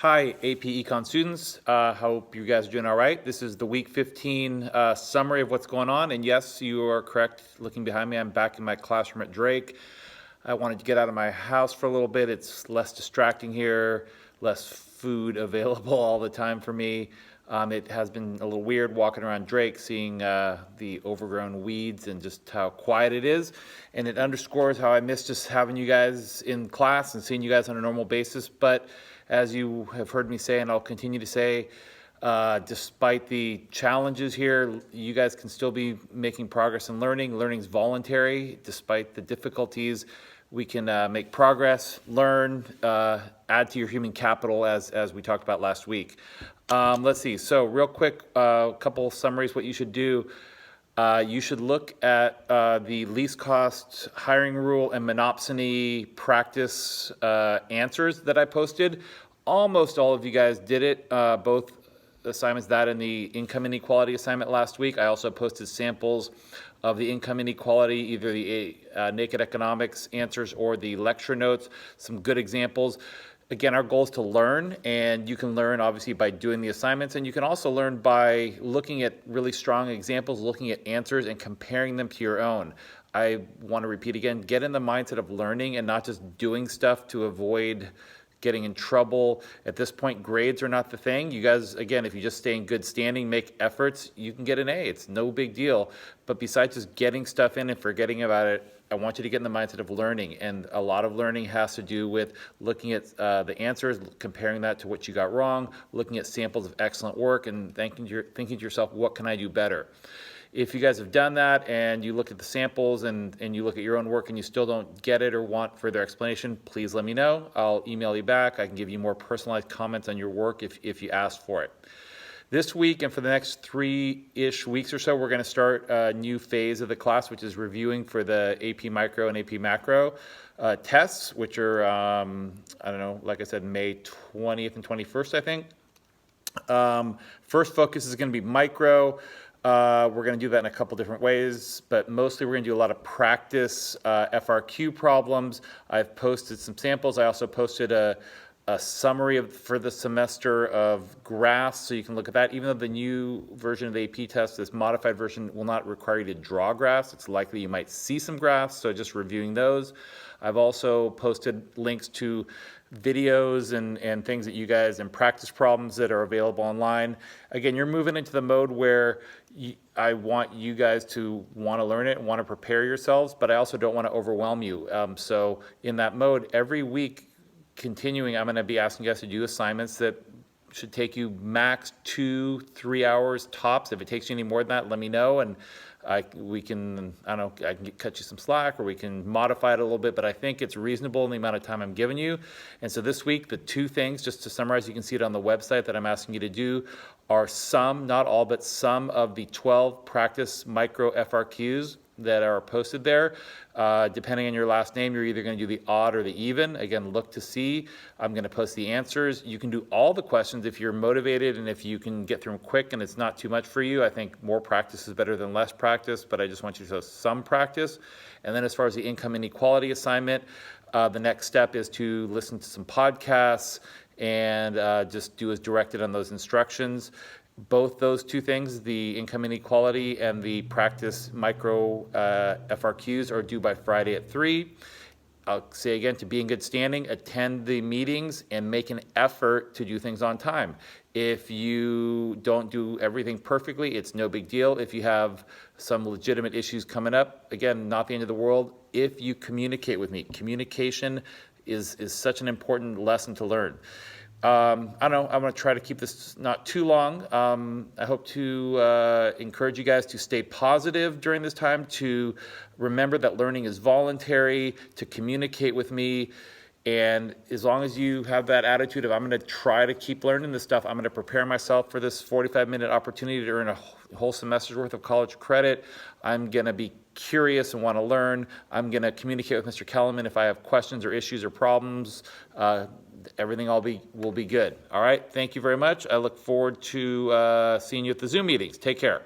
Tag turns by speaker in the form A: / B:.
A: Hi, AP Econ students. Hope you guys are doing all right. This is the week 15 summary of what's going on. And yes, you are correct. Looking behind me, I'm back in my classroom at Drake. I wanted to get out of my house for a little bit. It's less distracting here, less food available all the time for me. It has been a little weird walking around Drake, seeing the overgrown weeds and just how quiet it is. And it underscores how I miss just having you guys in class and seeing you guys on a normal basis. But as you have heard me say, and I'll continue to say, despite the challenges here, you guys can still be making progress in learning. Learning's voluntary. Despite the difficulties, we can make progress, learn, add to your human capital as we talked about last week. Let's see. So real quick, a couple summaries, what you should do. You should look at the least cost hiring rule and monopsony practice answers that I posted. Almost all of you guys did it, both assignments, that and the income inequality assignment last week. I also posted samples of the income inequality, either the naked economics answers or the lecture notes, some good examples. Again, our goal is to learn, and you can learn obviously by doing the assignments, and you can also learn by looking at really strong examples, looking at answers and comparing them to your own. I want to repeat again, get in the mindset of learning and not just doing stuff to avoid getting in trouble. At this point, grades are not the thing. You guys, again, if you just stay in good standing, make efforts, you can get an A. It's no big deal. But besides just getting stuff in and forgetting about it, I want you to get in the mindset of learning. And a lot of learning has to do with looking at the answers, comparing that to what you got wrong, looking at samples of excellent work, and thinking to yourself, what can I do better? If you guys have done that and you look at the samples and you look at your own work and you still don't get it or want further explanation, please let me know. I'll email you back. I can give you more personalized comments on your work if you ask for it. This week and for the next 3-ish weeks or so, we're going to start a new phase of the class, which is reviewing for the AP Micro and AP Macro tests, which are, I don't know, like I said, May 20th and 21st, I think. First focus is going to be micro. We're going to do that in a couple different ways, but mostly we're going to do a lot of practice FRQ problems. I've posted some samples. I also posted a summary for the semester of graphs, so you can look at that. Even though the new version of the AP test, this modified version, will not require you to draw graphs, it's likely you might see some graphs, so just reviewing those. I've also posted links to videos and things that you guys, and practice problems that are available online. Again, you're moving into the mode where I want you guys to want to learn it and want to prepare yourselves, but I also don't want to overwhelm you. So in that mode, every week, continuing, I'm going to be asking you guys to do assignments that should take you max 2-3 hours tops. If it takes you any more than that, let me know, and we can, I don't know, I can cut you some slack, or we can modify it a little bit, but I think it's reasonable in the amount of time I'm giving you. And so this week, the 2 things, just to summarize, you can see it on the website, that I'm asking you to do are some, not all, but some of the 12 practice micro FRQs that are posted there. Depending on your last name, you're either going to do the odd or the even. Again, look to see. I'm going to post the answers. You can do all the questions if you're motivated and if you can get through them quick and it's not too much for you. I think more practice is better than less practice, but I just want you to show some practice. And then as far as the income inequality assignment, the next step is to listen to some podcasts and just do as directed on those instructions. Both those 2 things, the income inequality and the practice micro FRQs, are due by Friday at 3. I'll say again, to be in good standing, attend the meetings and make an effort to do things on time. If you don't do everything perfectly, it's no big deal. If you have some legitimate issues coming up, again, not the end of the world. If you communicate with me, communication is such an important lesson to learn. I don't know, I'm going to try to keep this not too long. I hope to encourage you guys to stay positive during this time, to remember that learning is voluntary, to communicate with me. And as long as you have that attitude of, I'm going to try to keep learning this stuff, I'm going to prepare myself for this 45-minute opportunity to earn a whole semester's worth of college credit. I'm going to be curious and want to learn. I'm going to communicate with Mr. Kellerman if I have questions or issues or problems. Everything will be good. All right. Thank you very much. I look forward to seeing you at the Zoom meetings. Take care.